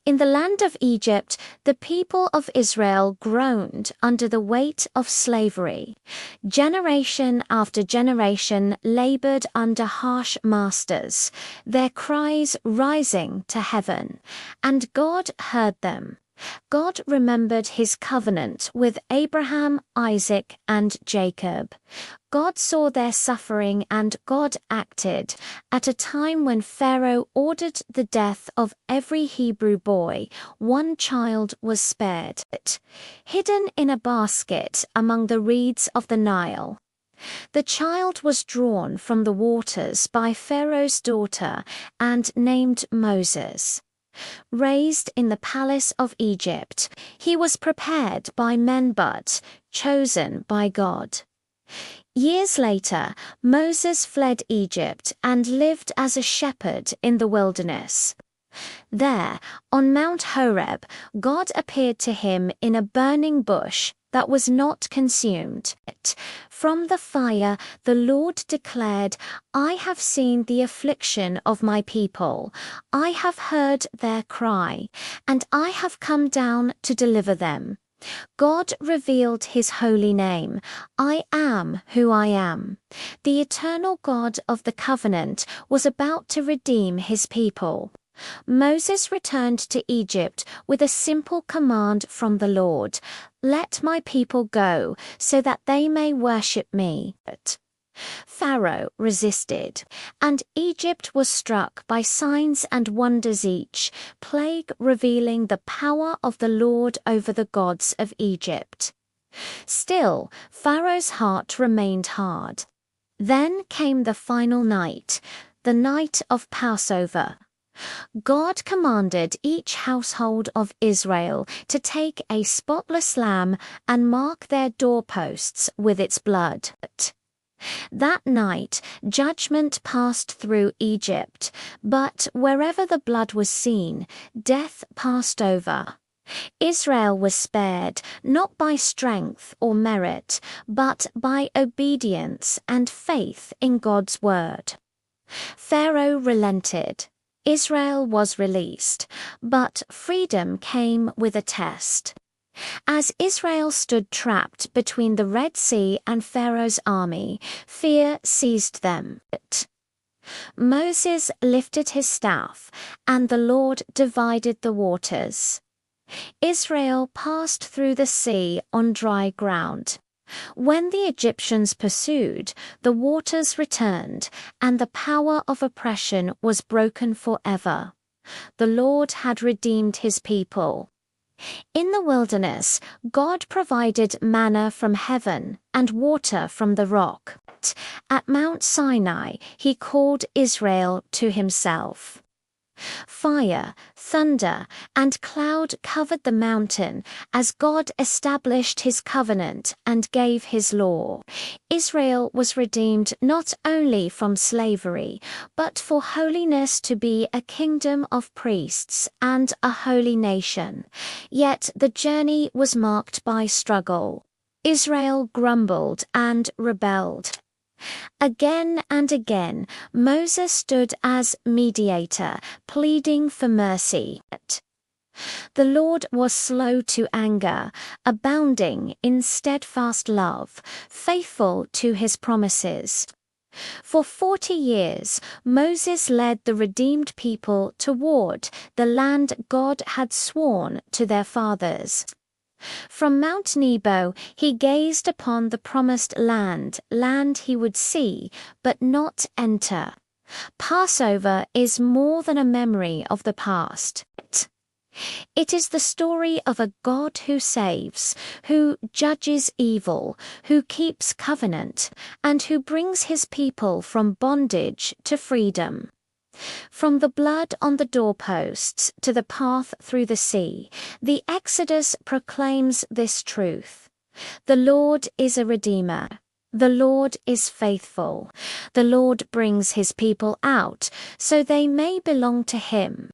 In the land of Egypt, the people of Israel groaned under the weight of slavery. Generation after generation labored under harsh masters, their cries rising to heaven, and God heard them. God remembered his covenant with Abraham, Isaac, and Jacob. God saw their suffering and God acted at a time when Pharaoh ordered the death of every Hebrew boy. One child was spared, hidden in a basket among the reeds of the Nile. The child was drawn from the waters by Pharaoh's daughter and named Moses. Raised in the palace of Egypt, he was prepared by men but chosen by God. Years later, Moses fled Egypt and lived as a shepherd in the wilderness. There, on Mount Horeb, God appeared to him in a burning bush that was not consumed. From the fire, the Lord declared, "I have seen the affliction of my people. I have heard their cry, and I have come down to deliver them." God revealed his holy name. I am who I am. The eternal God of the covenant was about to redeem his people. Moses returned to Egypt with a simple command from the Lord: "Let my people go, so that they may worship me." Pharaoh resisted, and Egypt was struck by signs and wonders, each plague revealing the power of the Lord over the gods of Egypt. Still, Pharaoh's heart remained hard. Then came the final night, the night of Passover. God commanded each household of Israel to take a spotless lamb and mark their doorposts with its blood. That night, judgment passed through Egypt, but wherever the blood was seen, death passed over. Israel was spared, not by strength or merit, but by obedience and faith in God's word. Pharaoh relented. Israel was released, but freedom came with a test. As Israel stood trapped between the Red Sea and Pharaoh's army, fear seized them. Moses lifted his staff, and the Lord divided the waters. Israel passed through the sea on dry ground. When the Egyptians pursued, the waters returned, and the power of oppression was broken forever. The Lord had redeemed his people. In the wilderness, God provided manna from heaven and water from the rock. At Mount Sinai, he called Israel to himself. Fire, thunder, and cloud covered the mountain as God established his covenant and gave his law. Israel was redeemed not only from slavery, but for holiness, to be a kingdom of priests and a holy nation. Yet the journey was marked by struggle. Israel grumbled and rebelled. Again and again, Moses stood as mediator, pleading for mercy. The Lord was slow to anger, abounding in steadfast love, faithful to his promises. For 40 years, Moses led the redeemed people toward the land God had sworn to their fathers. From Mount Nebo he gazed upon the promised land he would see but not enter. Passover is more than a memory of the past. It is the story of a God who saves, who judges evil, who keeps covenant, and who brings his people from bondage to freedom. From the blood on the doorposts to the path through the sea, the Exodus proclaims this truth: the Lord is a redeemer. The Lord is faithful. The Lord brings his people out so they may belong to him.